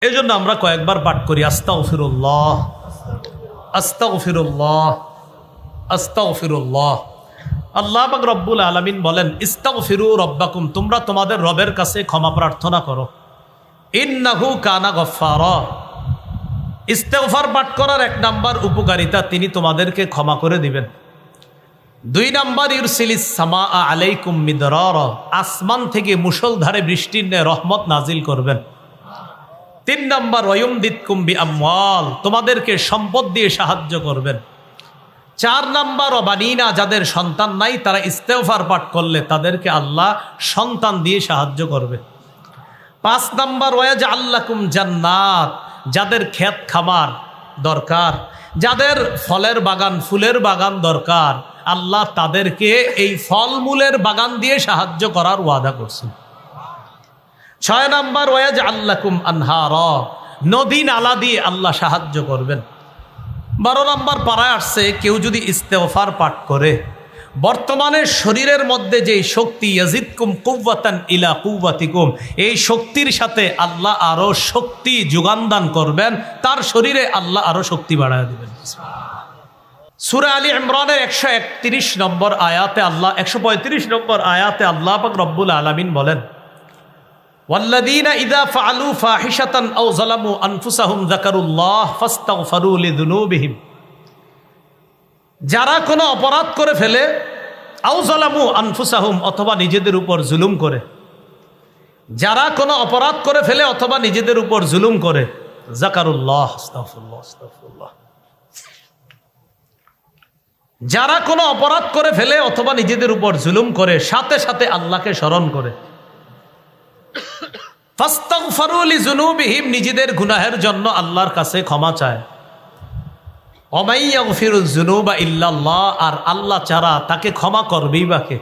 এই জন্য আমরা কয়েকবার পাঠ করি আস্তাগফিরুল্লাহ আস্তাগফিরুল্লাহ আস্তাগফিরুল্লাহ। আল্লাহ পাক রব্বুল আলামিন বলেন, ইস্তাগফিরু রব্বাকুম, তোমরা তোমাদের রবের কাছে ক্ষমা প্রার্থনা করো। ইন্নাহু কানা গফফারা, ইস্তেগফার পাঠ করার এক নাম্বার উপকারিতা, তিনি তোমাদেরকে ক্ষমা করে দিবেন। 2 নাম্বার, ইউরসিলিস সামা আলাইকুম মিদরারা, আসমান থেকে মুষলধারে বৃষ্টির ন্যায় রহমত নাজিল করবেন। 3 নাম্বার, ওয়ায়ুমদিদকুম বিআমওয়াল, তোমাদেরকে সম্পদ দিয়ে সাহায্য করবেন। 4 নাম্বার, ওয়াবানিনা, যাদের সন্তান নাই তারা ইস্তেগফার পাঠ করলে তাদেরকে আল্লাহ সন্তান দিয়ে সাহায্য করবে। 5 নাম্বার, ওয়ায়াজআল লাকুম জান্নাত, যাদের ক্ষেত খামার দরকার, যাদের ফলের বাগান ফুলের বাগান দরকার, আল্লাহ তাদেরকে এই ফলমূলের বাগান দিয়ে সাহায্য করার ওয়াদা করছেন। 6 নাম্বার, ওয়ায়াজআল লাকুম আনহারা, নদী নালা দিয়ে আল্লাহ সাহায্য করবেন। 12 নাম্বার পারায় আসছে, কেউ যদি ইস্তেগফার পাঠ করে বর্তমানে শরীরের মধ্যে যে শক্তি, ইয়াজিদকুম কুওয়াতান ইলা কুওয়াতিকুম, এই শক্তির সাথে আল্লাহ আরো শক্তি যোগান দান করবেন, তার শরীরে আল্লাহ আরো শক্তি বাড়ায় দিবেন। সূরা আলী ইমরানের 131 নম্বর আয়াতে আল্লাহ 135 নম্বর আয়াতে আল্লাহ পাক রব্বুল আলামিন বলেন, ওয়াল্লাযীনা ইযা ফাআলু ফাহিশাতান আও যালামু আনফুসাহুম যাকারুল্লাহ ফাস্তাগফারু লিযুনুবিহিম, যারা কোনো অপরাধ করে ফেলে, আও যালামু আনফুসাহুম, অথবা নিজেদের উপর জুলুম করে, যারা কোনো অপরাধ করে ফেলে অথবা নিজেদের উপর জুলুম করে, যাকারুল্লাহ, আস্তাগফিরুল্লাহ আস্তাগফিরুল্লাহ, যারা কোনো অপরাধ করে ফেলে অথবা নিজেদের উপর জুলুম করে, সাথে সাথে আল্লাহকে স্মরণ করে, ফাস্তাগফারু লিযুনুবিহিম, নিজেদের গুনাহের জন্য আল্লাহর কাছে ক্ষমা চায়। ওমাই ইয়াগফিরুয যুনুবা ইল্লাল্লাহ, আর আল্লাহ ছাড়া তাকে ক্ষমা করবেই বা কে?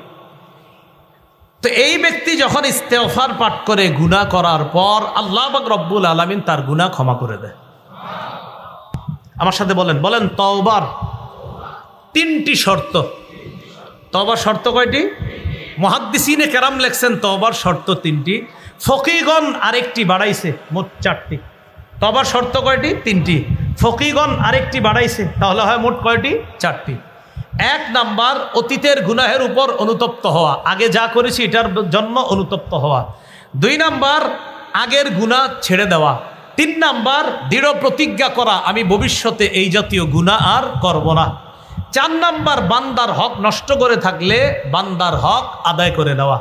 তো এই ব্যক্তি যখন ইস্তেগফার পাঠ করে গুনাহ করার পর আল্লাহ পাক রব্বুল আলামিন তার গুনাহ ক্ষমা করে দেয়। আমার সাথে বলেন বলেন, তওবার 3টি শর্ত। তওবার শর্ত কয়টি? মুহাদ্দিসিনে কেরাম লেখছেন তওবার শর্ত 3টি, ফকিগণ আরেকটি বাড়াইছে, মোট 4টি। তওবার শর্ত কয়টি? 3টি। ফকিগণ আরেকটি বাড়াইছে, তাহলে হয় মোট কয়টি? 4টি। 1 নাম্বার, অতীতের গুনাহের উপর অনুতপ্ত হওয়া, আগে যা করেছি এটার জন্য অনুতপ্ত হওয়া। 2 নাম্বার, আগের গুনাহ ছেড়ে দেওয়া। 3 নাম্বার, দৃঢ় প্রতিজ্ঞা করা, আমি ভবিষ্যতে এই জাতীয় গুনাহ আর করব না। 4 নাম্বার, বান্দার হক নষ্ট করে থাকলে বান্দার হক আদায় করে দেওয়া।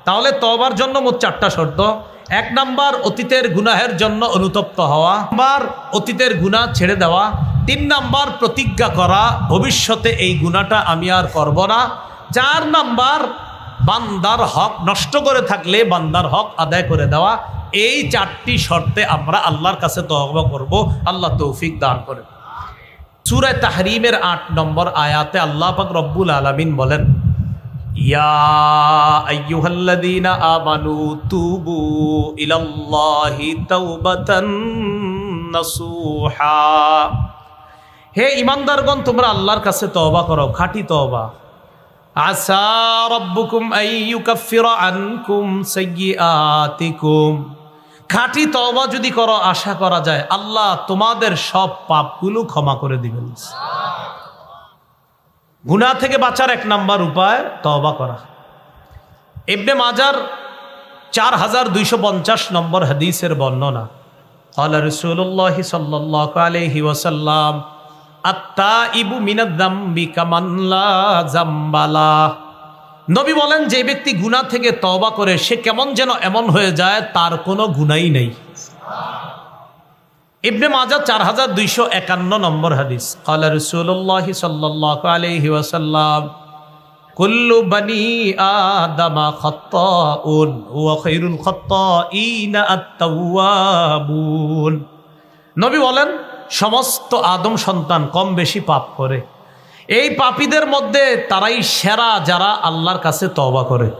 তাহলে তওবার জন্য মোট 4টা শর্ত। 1 নাম্বার, অতীতের গুনাহের জন্য অনুতপ্ত হওয়া। 2 নাম্বার, অতীতের গুনাহ ছেড়ে দেওয়া। 3 নাম্বার, প্রতিজ্ঞা করা, ভবিষ্যতে এই গুনাহটা আমি আর করব না। 4 নাম্বার, বান্দার হক নষ্ট করে থাকলে বান্দার হক আদায় করে দেওয়া। এই 4টি শর্তে আমরা আল্লাহর কাছে তওবা করব, আল্লাহ তৌফিক দান করেন। সূরা তাহরিমের 8 নম্বর আয়াতে আল্লাহ পাক রব্বুল আলামিন বলেন, ইয়া আইয়ুহাল্লাযীনা আমানু তুবু ইলাল্লাহি তাওবাতান নাসুহা, হে ঈমানদারগণ তোমরা আল্লাহর কাছে তওবা করো, খাঁটি তওবা। আসা রাব্বুকুম আইয়ুকাফিরা আনকুম সাইয়্যাতিকুম, খাঁটি তওবা যদি করো আশা করা যায় আল্লাহ তোমাদের সব পাপগুলো ক্ষমা করে দিবেন। গুনাহ থেকে বাঁচার 1 নাম্বার উপায় তওবা করা। ইবনে মাজার 4250 নম্বর হাদিসের বর্ণনা, ক্বালা রাসূলুল্লাহ সাল্লাল্লাহু আলাইহি ওয়াসাল্লাম, আত-তাইবু মিনায-যামবি কামান লা যামবা লাহ, নবী বলেন যে ব্যক্তি গুনাহ থেকে তওবা করে সে কেমন যেন এমন হয়ে যায় তার কোনো গুনাহই নেই। ইবনে মাজাহ 4251 নম্বর হাদিস, ক্বালা রাসূলুল্লাহ সাল্লাল্লাহু আলাইহি ওয়াসাল্লাম, কুল্লু বনি আদামা খাত্তাউন ওয়া খায়রুল খাত্তাইনা আত-তাওয়াবুন, নবী বলেন সমস্ত আদম সন্তান কম বেশি পাপ করে, এই পাপীদের মধ্যে তারাই সেরা যারা আল্লাহর কাছে তওবা করে।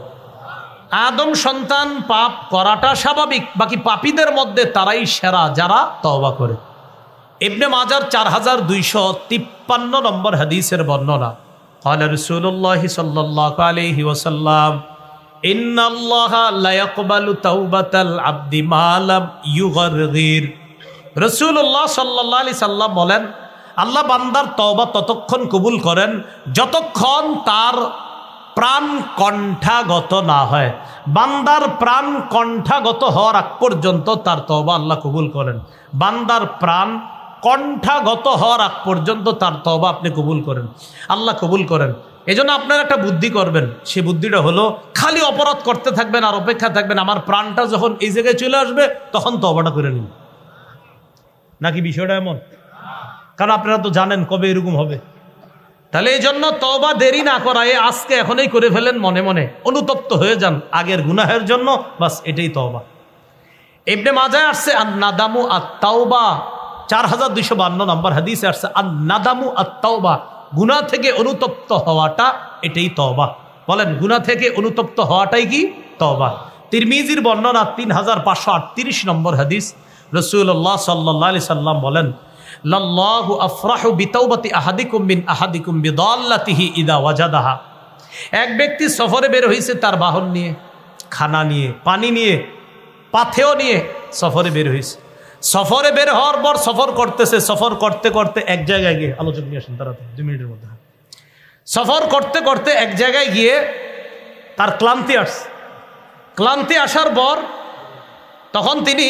আদম সন্তান পাপ করাটা স্বাভাবিক, বাকি পাপীদের মধ্যে তারাই সেরা যারা তওবা করে। ইবনে মাজার 4253 নম্বর হাদিসের বর্ণনা, ক্বালা রাসূলুল্লাহ সাল্লাল্লাহু আলাইহি ওয়াসাল্লাম, ইন্নাল্লাহা লা ইয়াকবালু তাওবাতাল আবদি মা লাম ইউগারগির, রাসূলুল্লাহ সাল্লাল্লাহু আলাইহি সাল্লাম বলেন, আল্লাহ বান্দার তওবা ততক্ষণ কবুল করেন যতক্ষণ তার প্রাণ কণ্ঠাগত না হয়। বান্দার প্রাণ কণ্ঠাগত হওয়ার আগ পর্যন্ত তার তওবা আল্লাহ কবুল করেন। বান্দার প্রাণ কণ্ঠাগত হওয়ার আগ পর্যন্ত তার তওবা আপনি কবুল করেন, আল্লাহ কবুল করেন। এজন্য আপনারা একটা বুদ্ধি করবেন, সে বুদ্ধিটা হলো খালি অপরাধ করতে থাকবেন আর অপেক্ষা থাকবেন আমার প্রাণটা যখন এই জায়গায় চলে আসবে তখন তওবাটা করে নিন। নাকি বিষয়টা এমন? কারণ আপনারা তো জানেন কবে এরকম হবে। তাহলে এই জন্য তওবা দেরি না করায় আজকে এখনই করে ফেলেন, মনে মনে অনুতপ্ত হয়ে যান আগের গুনাহের জন্য, বাস এটাই তওবা। ইবনে মাজাহ আসছে আন-নাদামু আত-তাওবা, 4252 নম্বর হাদিসে আসছে আন-নাদামু আত-তাওবা, গুনাহ থেকে অনুতপ্ত হওয়াটা এটাই তওবা। বলেন, গুনাহ থেকে অনুতপ্ত হওয়াটাই কি তওবা? তিরমিজির বর্ণনা 3538 নম্বর হাদিস, রাসূলুল্লাহ সাল্লাল্লাহু আলাইহি সাল্লাম বলেন, লাল্লাহু আফরাহু বিতাওবাতি আহাদিকুম মিন আহাদিকুম বিদাল্লাতিহি ইদা ওয়াজাদাহা। এক ব্যক্তি সফরে বের হয়েছে তার বাহন নিয়ে, খানা নিয়ে, পানি নিয়ে, পাথেও নিয়ে সফরে বের হয়েছে। সফরে বের হওয়ার পর সফর করতেছে, সফর করতে করতে এক জায়গায় গিয়ে, আলোচনা নিয়ে আসেন তাড়াতাড়ি 2 মিনিটের মধ্যে। সফর করতে করতে এক জায়গায় গিয়ে তার ক্লান্তি আসছে। ক্লান্তি আসার পর তখন তিনি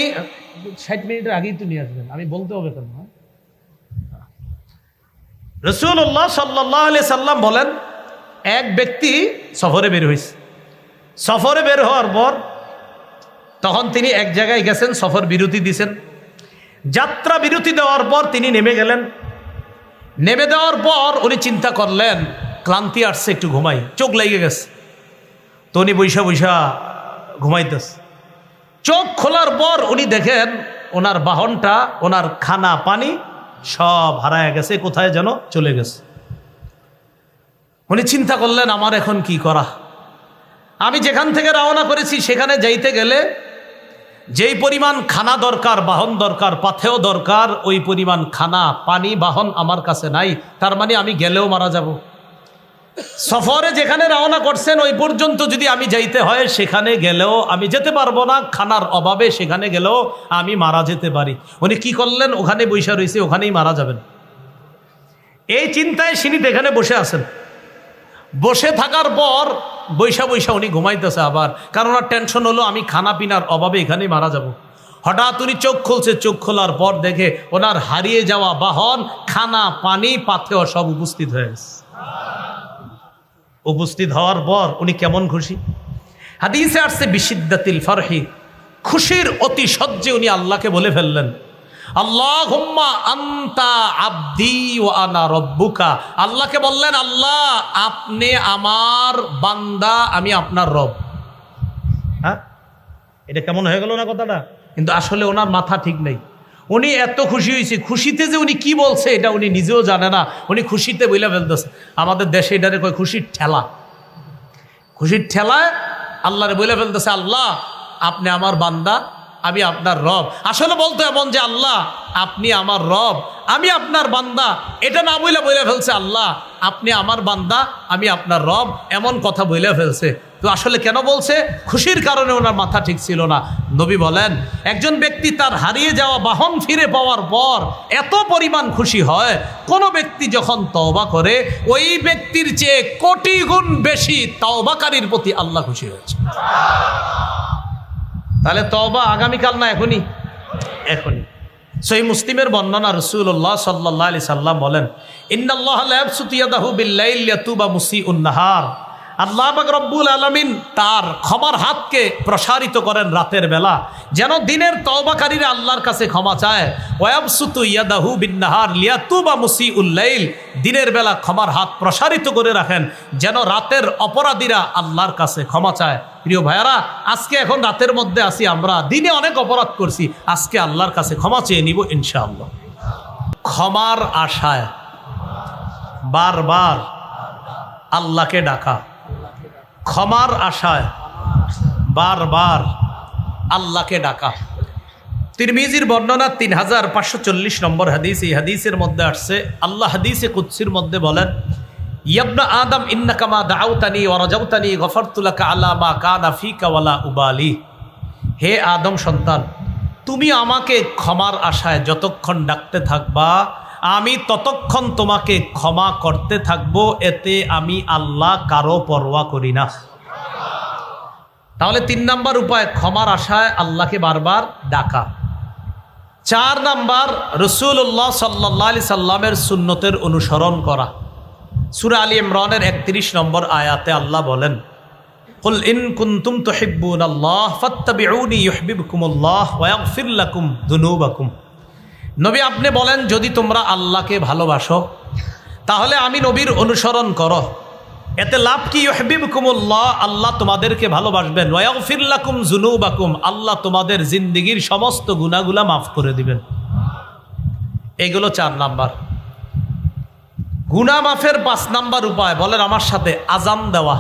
60 মিনিটের আগেই তো নিয়ে আসবেন, আমি বলতে হবে কেন? রাসূলুল্লাহ সাল্লাল্লাহু আলাইহি সাল্লাম বলেন, এক ব্যক্তি সফরে বের হয়েছে। সফরে বের হওয়ার পর তখন তিনি এক জায়গায় গেছেন, সফর বিরতি দিয়েছেন। যাত্রা বিরতি দেওয়ার পর তিনি নেমে গেলেন। নেমে দেওয়ার পর উনি চিন্তা করলেন ক্লান্তি আসছে, একটু ঘুমাই, চোখ লেগে গেছে। তো উনি বৈশা বৈশা ঘুমাইতেছে। চোখ খোলার পর উনি দেখেন ওনার বাহনটা, ওনার খানা পানি সব হারায় গেছে, কোথায় যেন চলে গেছে। উনি চিন্তা করলেন আমার এখন কি করা? আমি যেখান থেকে রওনা করেছি সেখানে যাইতে গেলে যেই পরিমাণ খানা দরকার, বাহন দরকার, পাথেও দরকার, ওই পরিমাণ খানা পানি বাহন আমার কাছে নাই। তার মানে আমি গেলেও মারা যাব। সফরে যেখানে রওনা করছেন ওই পর্যন্ত যদি আমি যাইতে হয়, সেখানে গেলেও আমি যেতে পারবো না, খানার অভাবে সেখানে গেলেও আমি মারা যেতে পারি। উনি কি করলেন? ওখানে বৈশা রয়েছে, ওখানেই মারা যাবেন। এই চিন্তায় তিনি এখানে বসে আছেন। বসে থাকার পর বৈশা বৈশা উনি ঘুমাইতেছে আবার, কারণ ওনার টেনশন হলো আমি খানা পিনার অভাবে এখানেই মারা যাব। হঠাৎ উনি চোখ খুলছে, চোখ খোলার পর দেখে ওনার হারিয়ে যাওয়া বাহন, খানা পানি, পাথেও সব উপস্থিত হয়ে গেছে। উপস্থিত হওয়ার পর উনি কেমন খুশি! হাদিসে আসছে বিশিদ্দাতিল ফারহি, খুশির অতি সহ্যে উনি আল্লাহকে বলে ফেললেন, আল্লাহুম্মা আনতা আবদি ওয়া আনা রব্বুকা। আল্লাহকে বললেন, আল্লাহ আপনি আমার বান্দা, আমি আপনার রব। হ্যাঁ, এটা কেমন হয়ে গেল না কথাটা? কিন্তু আসলে ওনার মাথা ঠিক নেই। উনি এত খুশি হয়েছে, খুশিতে যে উনি কি বলছে এটা উনি নিজেও জানে না। উনি খুশিতে বইলা ফেলতেছে। আমাদের দেশে এটারে কয় খুশির ঠেলা। খুশির ঠেলায় আল্লাহরে বইলা ফেলতেছে, আল্লাহ আপনি আমার বান্দা, আমি আপনার রব। আসলে বলতো এমন যে আল্লাহ আপনি আমার রব, আমি আপনার বান্দা, এটা না বইলা ফেলছে আল্লাহ আপনি আমার বান্দা, আমি আপনার রব, এমন কথা বইলা ফেলছে। তো আসলে কেন বলছে? খুশির কারণে ওনার মাথা ঠিক ছিল না। নবী বলেন, একজন ব্যক্তি তার হারিয়ে যাওয়া বাহন ফিরে পাওয়ার পর এত পরিমাণ খুশি হয়, কোনো ব্যক্তি যখন তওবা করে ওই ব্যক্তির চেয়ে কোটি গুণ বেশি তওবাকারীর প্রতি আল্লাহ খুশি হয়েছে। তাহলে তওবা আগামীকাল না এখনই? এখনই। সহিহ মুসলিমের বর্ণনা, রাসূলুল্লাহ সাল্লাল্লাহু আলাইহি সাল্লাম বলেন, ইন্নাল্লাহা লা ইয়াবসুতু ইয়াদাহু বিল-লাইল লিয়াতুবা মুসিউন নাহার। আল্লাহ পাক রব্বুল আলামিন তার ক্ষমার হাতকে প্রসারিত করেন রাতের বেলা, যেন দিনের তওবাকারীরা আল্লাহর কাছে ক্ষমা চায়। ওয়া ইয়াবসুতু ইয়াদাহু বিন-নাহার লিয়াতুবা মুসিউল লাইল, দিনের বেলা ক্ষমার হাত প্রসারিত করে রাখেন যেন রাতের অপরাধীরা আল্লাহর কাছে ক্ষমা চায়। প্রিয় ভাইয়ারা, আজকে এখন রাতের মধ্যে আছি আমরা, দিনে অনেক অপরাধ করছি, আজকে আল্লাহর কাছে ক্ষমা চেয়ে নিব ইনশাআল্লাহ। ক্ষমার আশায় বারবার আল্লাহকে ডাকা, ক্ষমার আশায় বারবার আল্লাহকে ডাকা। তিরমিজির বর্ণনা 3540 নম্বর হাদিস। এই হাদিসের মধ্যে আসছে, আল্লাহ হাদিসে কুদসির মধ্যে বলেন, ইয়াবনা আদম ইন্নাকা মা দাউতানি ওয়া রাজাউতানি গফারতু লাকা আলা মা কানা ফিকা ওয়ালা উবালি। হে আদম সন্তান, তুমি আমাকে ক্ষমার আশায় যতক্ষণ ডাকতে থাকবা আমি ততক্ষণ তোমাকে ক্ষমা করতে থাকবো, এতে আমি আল্লাহ কারো পরোয়া করি না। তাহলে 3 নাম্বার উপায় ক্ষমার আশায় আল্লাহকে বারবার ডাকা। 4 নাম্বার রাসূলুল্লাহ সাল্লাল্লাহু আলাইহি সাল্লামের সুন্নতের অনুসরণ করা। সূরা আলী ইমরানের 31 নম্বর আয়াতে আল্লাহ বলেন, কুল ইন কুনতুম তুহিব্বুনাল্লাহ ফাত্তাবিউনি ইউহিব্বুকুমুল্লাহ ওয়া ইয়াগফির লাকুম যুনুবাকুম। নবী আপনি বলেন, যদি তোমরা আল্লাহকে ভালোবাসো তাহলে আমি নবীর অনুসরণ করো, এতে লাভ কি? ইউহিব্বুকুমুল্লাহ, আল্লাহ তোমাদেরকে ভালোবাসবেন, ওয়া ইয়াগফির লাকুম যুনুবাকুম, আল্লাহ তোমাদের জিন্দেগীর সমস্ত গুনাহগুলো মাফ করে দিবেন। এগুলো 4 নাম্বার। গুনাহ মাফের 5 নাম্বার উপায় বলেন আমার সাথে, আজান দেওয়া।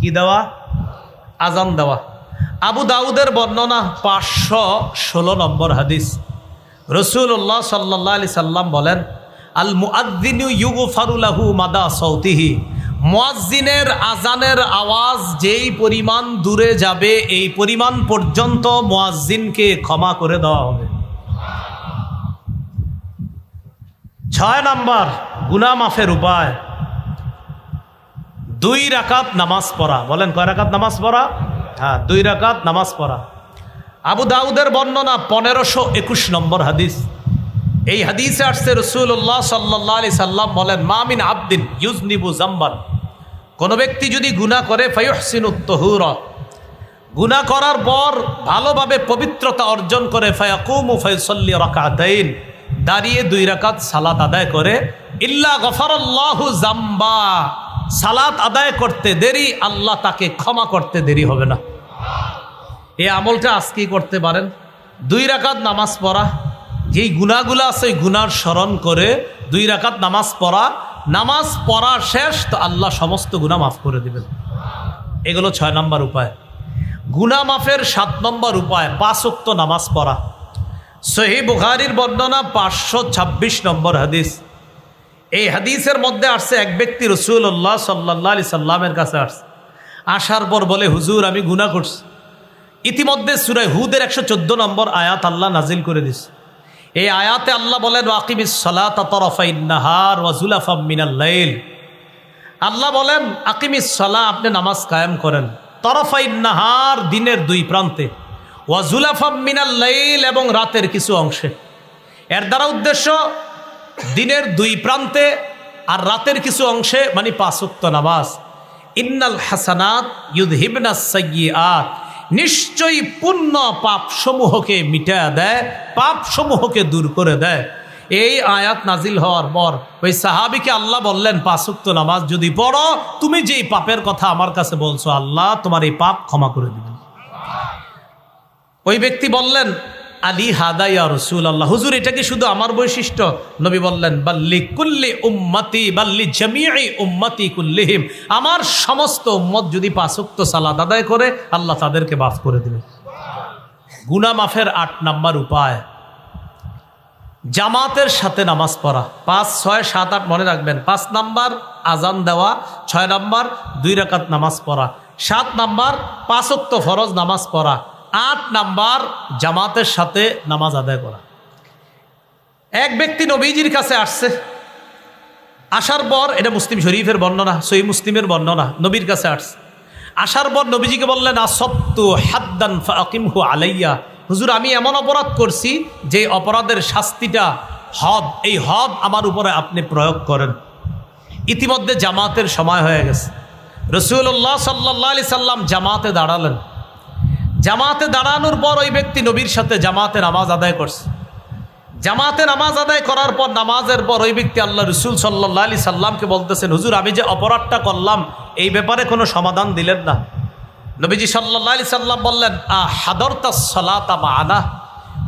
কি দেওয়া? আজান দেওয়া। আবু দাউদের বর্ণনা 516 নম্বর হাদিস। রাসূলুল্লাহ সাল্লাল্লাহু আলাইহি সাল্লাম বলেন, আল মুআদ্দিনু ইউগফারু লাহু মাদা সাউতিহি, মুয়াজ্জিনের আজানের আওয়াজ যেই পরিমাণ দূরে যাবে এই পরিমাণ পর্যন্ত মুয়াজ্জিনকে ক্ষমা করে দেওয়া হবে। 6 নাম্বার গুনাহ মাফের উপায়, 2 রাকাত নামাজ পড়া। বলেন কয় রাকাত নামাজ পড়া? হ্যাঁ, 2 রাকাত নামাজ পড়া। আবু দাউদের বর্ণনা 1521 নম্বর হাদিস। এই হাদিসে আসছে রাসূলুল্লাহ সাল্লাল্লাহু আলাইহি সাল্লাম বলেন, মা মিন আবদিন ইউজনিবু যামবান, কোন ব্যক্তি যদি গুনাহ করে ফায়ুহসিনুত তাহুরা, গুনাহ করার পর ভালোভাবে পবিত্রতা অর্জন করে, ফায়াকুমু ফায়ুসাল্লি রাকাতাইন, দাঁড়িয়ে 2 রাকাত সালাত আদায় করে, ইল্লা গফারাল্লাহু যামবা, সালাত আদায় করতে দেরি আল্লাহ তাকে ক্ষমা করতে দেরি হবে না। এই আমলটা আজকেই করতে পারেন। 2 রাকাত নামাজ পড়া, যেই গুনাহগুলো আছে ওই গুনার স্মরণ করে 2 রাকাত নামাজ পড়া, নামাজ পড়া শেষ তো আল্লাহ সমস্ত গুনাহ মাফ করে দিবেন। এগুলো 6 নম্বর উপায়। গুনাহ মাফের 7 নম্বর উপায় 5 ওয়াক্ত নামাজ পড়া। সহিহ বুখারীর বর্ণনা 526 নম্বর হাদিস। এই হাদিসের মধ্যে আসছে, এক ব্যক্তি রাসূলুল্লাহ সাল্লাল্লাহু আলাইহি সাল্লামের কাছে আসছে, আসার পর বলে, হুজুর আমি গুনাহ করছি। ইতিমধ্যে সূরা হুদের 114 নম্বর আয়াত আল্লাহ নাজিল করে দিয়েছে। এই আয়াতে আল্লাহ বলেন, ওয়াকিমিস সালাতা তারাফাইন নাহার ওয়া যুলাফাম মিনাল লাইল। আল্লাহ বলেন আকিমিস সালাহ, আপনি নামাজ কায়েম করেন, তারাফাইন নাহার, দিনের 2 প্রান্তে, ওয়া যুলাফাম মিনাল লাইল, এবং রাতের কিছু অংশে। এর দ্বারা উদ্দেশ্য দিনের 2 প্রান্তে আর রাতের কিছু অংশে, মানে 5 ওয়াক্ত নামাজ। ইন্নাল হাসানাত ইউযহিবনাস সাইয়্যাত, নিশ্চয়ই পুণ্য পাপ সমূহকে মিটায়া দেয়, পাপ সমূহকে দূর করে দেয়। এই আয়াত নাজিল হওয়ার পর ওই সাহাবীকে আল্লাহ বললেন, 5 ওয়াক্ত নামাজ যদি পড়ো, তুমি যেই পাপের কথা আমার কাছে বলছো আল্লাহ তোমার এই পাপ ক্ষমা করে দিবেন। ওই ব্যক্তি বললেন, আলী হাদা ইয়া রাসূলুল্লাহ, হুজুর এটা কি শুধু আমার বৈশিষ্ট্য? নবী বললেন, বাল্লি কুল্লি উম্মতি, বাল্লি জামিই উম্মতি কুল্লিহিম, আমার সমস্ত উম্মত যদি 5 ওয়াক্ত সালাত আদায় করে আল্লাহ তাদেরকে মাফ করে দিবেন। গুনাহ মাফের 8 নাম্বার উপায়, জামাতের সাথে নামাজ পড়া। 5, 6, 7, 8 মনে রাখবেন। 5 নাম্বার আজান দেওয়া, 6 নাম্বার 2 রাকাত নামাজ পড়া, 7 নাম্বার 5 ওয়াক্ত ফরজ নামাজ পড়া, 8 নাম্বার জামাতের সাথে নামাজ আদায় করা। এক ব্যক্তি নবীজির কাছে আসছে, আসার পর, এটা মুসলিম শরীফের বর্ণনা, সহিহ মুসলিমের বর্ণনা, নবীর কাছে আসছে, আসার পর নবীজিকে বললেন, আসবতু হাদ্দান ফাকিমহু আলাইয়া, হুজুর আমি এমন অপরাধ করছি যে অপরাধের শাস্তিটা হদ, এই হদ আমার উপরে আপনি প্রয়োগ করেন। ইতিমধ্যে জামাতের সময় হয়ে গেছে। রাসূলুল্লাহ সাল্লাল্লাহু আলাইহি সাল্লাম জামাতে দাঁড়ালেন। জামাতে দাঁড়ানোর পর ওই ব্যক্তি নবীর সাথে জামাতে নামাজ আদায় করছে। জামাতে নামাজ আদায় করার পর, নামাজের পর ওই ব্যক্তি আল্লাহ রাসূল সাল্লাল্লাহু আলাইহি সাল্লামকে বলতেছেন, হুজুর আমি যে অপরাধটা করলাম এই ব্যাপারে কোনো সমাধান দিলেন না। নবীজি সাল্লাল্লাহু আলাইহি সাল্লাম বললেন, হাদারতাস সালাতা মা'ানা,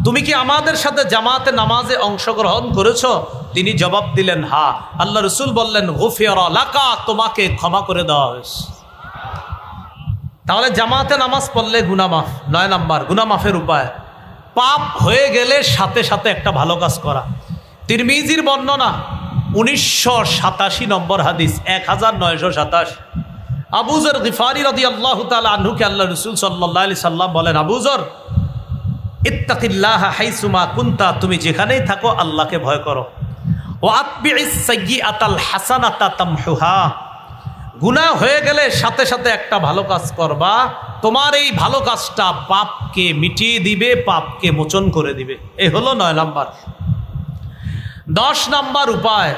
তুমি কি আমাদের সাথে জামাতে নামাজে অংশগ্রহণ করেছো? তিনি জবাব দিলেন, হ্যাঁ। আল্লাহ রাসূল বললেন, গুফিরা লাকা, তোমাকে ক্ষমা করে দেওয়া হয়েছে। তাহলে জামাতে নামাজ পড়লে গুনাহ মাফ। 9 নাম্বার গুনাহ মাফের উপায়, পাপ হয়ে গেলে সাথে সাথে একটা ভালো কাজ করা। তিরমিজির বর্ণনা 1987 নম্বর হাদিস, 1927। আবু যর গিফারি রাদিয়াল্লাহু তাআলা আনহুকে আল্লাহ রাসূল সাল্লাল্লাহু আলাইহি সাল্লাম বলেন, আবু যর, ইত্তাকিল্লাহা হাইসুমা কুনতা, তুমি যেখানেই থাকো আল্লাহকে ভয় করো। ওয়া আতবিইস সাইয়্যাতাল হাসানাতা তামহুহা, গুনাহ হয়ে গেলে সাথে সাথে একটা ভালো কাজ করবা, তোমার এই ভালো কাজটা পাপকে মিটিয়ে দিবে, পাপকে মোচন করে দিবে। এই হলো 9 নাম্বার। 10 নাম্বার উপায়,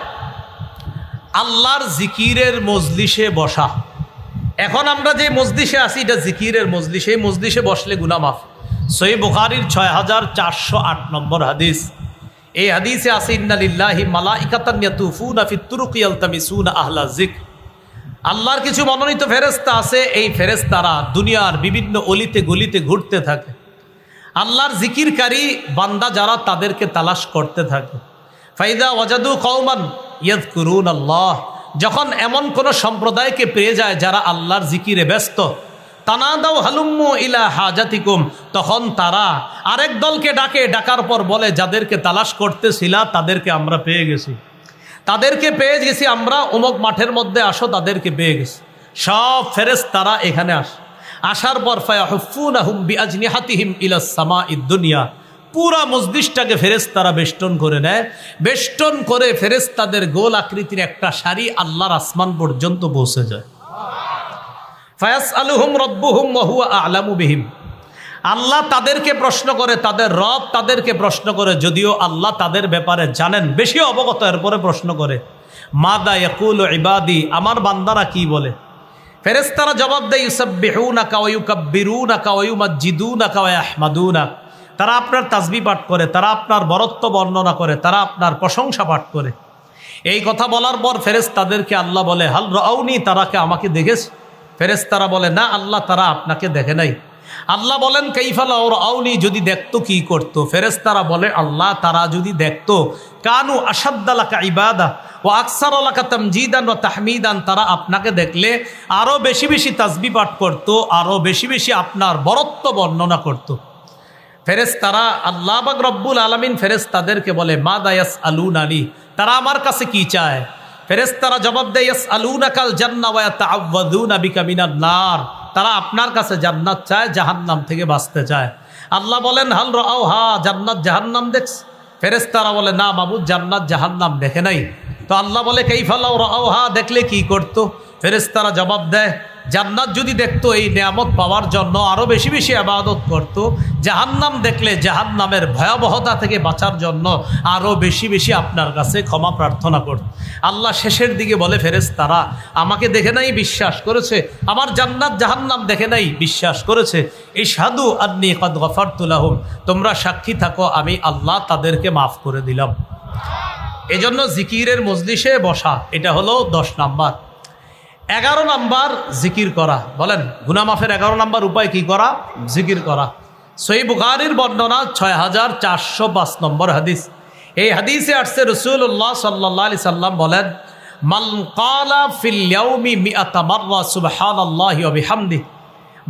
আল্লাহর জিকিরের মজলিসে বসা। এখন আমরা যে মজলিসে আছি এটা জিকিরের মজলিস, এই মজলিসে বসলে গুনাহ মাফ। সহিহ বুখারীর 6408 নম্বর হাদিস। এই হাদিসে আছে ইন্না লিল্লাহি মালাইকাতান ইয়াতুফুনা ফিত তুরুকি ইয়ালতামিসুনা আহলা যিকর, আল্লাহর কিছু মনোনীত ফেরেশতা আছে, এই ফেরেশতারা দুনিয়ার বিভিন্ন অলিতে গলিতে ঘুরতে থাকে, আল্লাহর জিকিরকারী বান্দা যারা তাদেরকে তালাশ করতে থাকে। ফাইদা ওয়াজাদু কওমান ইয়াযকুরুনাল্লাহ, যখন এমন কোন সম্প্রদায়কে পেয়ে যায় যারা আল্লাহর জিকিরে ব্যস্ত, তানাদাউ হালুম্মু ইলা হাজাতিকুম, তখন তারা আরেক দলকে ডাকে, ডাকার পর বলে যাদেরকে তালাশ করতেছিলা তাদেরকে আমরা পেয়ে গেছি, তাদেরকে পেয়ে গেছি আমরা, অমুক মাঠের মধ্যে আসো, তাদেরকে পেয়ে গেছি। সব ফেরেশতারা এখানে আসার পর ফায়াহুফুনাহুম বিআজনিহাতিহিম ইলাস সামাঈদ দুনিয়া, পুরা মজলিসটাকে ফেরেশতারা বেষ্টন করে নেয়, বেষ্টন করে ফেরেশতাদের গোল আকৃতির একটা সারি আল্লাহর আসমান পর্যন্ত পৌঁছে যায়। ফায়াসআলুহুম রাব্বুহুম ওয়া হুয়া আ'লামু বিহিম, আল্লাহ তাদেরকে প্রশ্ন করে, তাদের রব তাদেরকে প্রশ্ন করে, যদিও আল্লাহ তাদের ব্যাপারে জানেন, বেশি অবগত, এরপরে প্রশ্ন করে মাদা ইয়াকুলু ইবাদি, আমার বান্দারা কি বলে। ফেরেশতারা জবাব দেয় ইউসাব্বিহুনাকা ওয়া ইউকাব্বিরুনাকা ওয়া ইউমাজ্জিদুনাকা ওয়া ইয়াহমাদুনাক, তারা আপনার তাসবিহ পাঠ করে, তারা আপনার বরত্ব বর্ণনা করে, তারা আপনার প্রশংসা পাঠ করে। এই কথা বলার পর ফেরেশতাদেরকে আল্লাহ বলে হাল রাউনি, তারা কে আমাকে দেখেছে? ফেরেশতারা বলে না আল্লাহ, তারা আপনাকে দেখে নাই। আল্লাহ বলেন কাইফা লাউ রাউনি, যদি দেখতো কি করতো? ফেরেশতারা বলে আল্লাহ, তারা যদি দেখতো কানু আশাদ্দা লাকা ইবাদা ওয়া আকসারা লাকা তামজিদান ওয়া তাহমিদান, তারা আপনাকে দেখলে আরো বেশি বেশি তাসবিহ পাঠ করতো, আরো বেশি বেশি আপনার বরত্ব বর্ণনা করতো। ফেরেশতারা আল্লাহ পাক রব্বুল আলামিন ফেরেশতাদেরকে বলে মাদা ইয়াসআলুনানি, তারা আমার কাছে কি চায়? ফেরেশতারা জবাব দেয় ইয়াসআলুনাকাল জান্নাহ ওয়া ইয়াতাআওয়াযুনা বিকা মিনান নার, তারা আপনার কাছে জান্নাত চায়, জাহান্নাম থেকে বাঁচতে চায়। আল্লাহ বলেন হাল রাআউহা, জান্নাত জাহান্নাম দেখছ? ফেরেশতারা বলে না মাবুদ, জান্নাত জাহান্নাম দেখে নাই। তো আল্লাহ বলে কাইফা লাউ রাআউহা, দেখলে কি করতো? ফেরেশতারা জবাব দেয় জান্নাত যদি দেখতো এই নিয়ামত পাওয়ার জন্য আরো বেশি বেশি ইবাদত করত, জাহান্নাম দেখলে জাহান্নামের ভয়াবহতা থেকে বাঁচার জন্য আরো বেশি বেশি আপনার কাছে ক্ষমা প্রার্থনা করত। আল্লাহ শেষের দিকে বলে ফেরেশতারা আমাকে দেখে নাই, বিশ্বাস করেছে, আমার জান্নাত জাহান্নাম দেখে নাই, বিশ্বাস করেছে। ইশহাদু আন্নী ক্বাদ গফারতু লাহুম, তোমরা সাক্ষী থাকো আমি আল্লাহ তাদেরকে মাফ করে দিলাম। এজন্য জিকিরের মজলিসে বসা, এটা হলো 10 নাম্বার। 11 নাম্বার জিকির করা। বলেন গুনাহ মাফের 11 নাম্বার উপায় কি করা? জিকির করা। সহিহ বুখারীর বর্ণনা 6405 নম্বর হাদিস। এই হাদিসে আসছে রাসূলুল্লাহ সাল্লাল্লাহু আলাইহি সাল্লাম বলেন মান ক্বালা ফিল ইয়াউমি মিআতা মাররা সুবহানাল্লাহি ওয়া বিহামদিহি,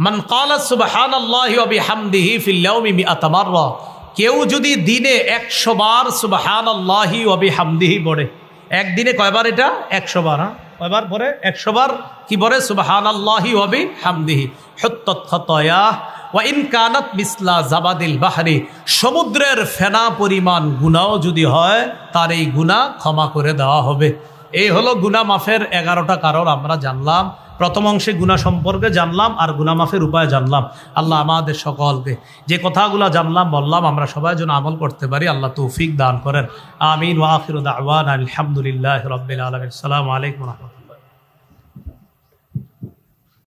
মান ক্বালা সুবহানাল্লাহি ওয়া বিহামদিহি ফিল ইয়াউমি মিআতা মাররা, কেউ যদি দিনে 100 বার সুবহানাল্লাহি ওয়া বিহামদিহি পড়ে, একদিনে কয়বার? এটা 100 বার। কয়বার পরে? 100 বার কি পরে? সুবহানাল্লাহি ওয়া বিহামদিহি হুত্তাত খাতায়াহ ওয়া ইন কানাত মিসলা জাবাদিল বাহরি, সমুদ্রের ফেনা পরিমাণ গুনাহ যদি হয় তার এই গুনাহ ক্ষমা করে দেওয়া হবে। এই হলো গুনাহ মাফের 11টা কারণ আমরা জানলাম। প্রথম অংশে গুনাহ সম্পর্কে জানলাম আর গুনাহ মাফের উপায় জানলাম। আল্লাহ আমাদের সকলকে যে কথাগুলো জানলাম বললাম আমরা সবাই যেন আমল করতে পারি, আল্লাহ তৌফিক দান করেন। আমিন ওয়া আখিরু দাওয়ানা আলহামদুলিল্লাহি রাব্বিল আলামিন। আসসালামু আলাইকুম ওয়া রাহমাতুল্লাহ।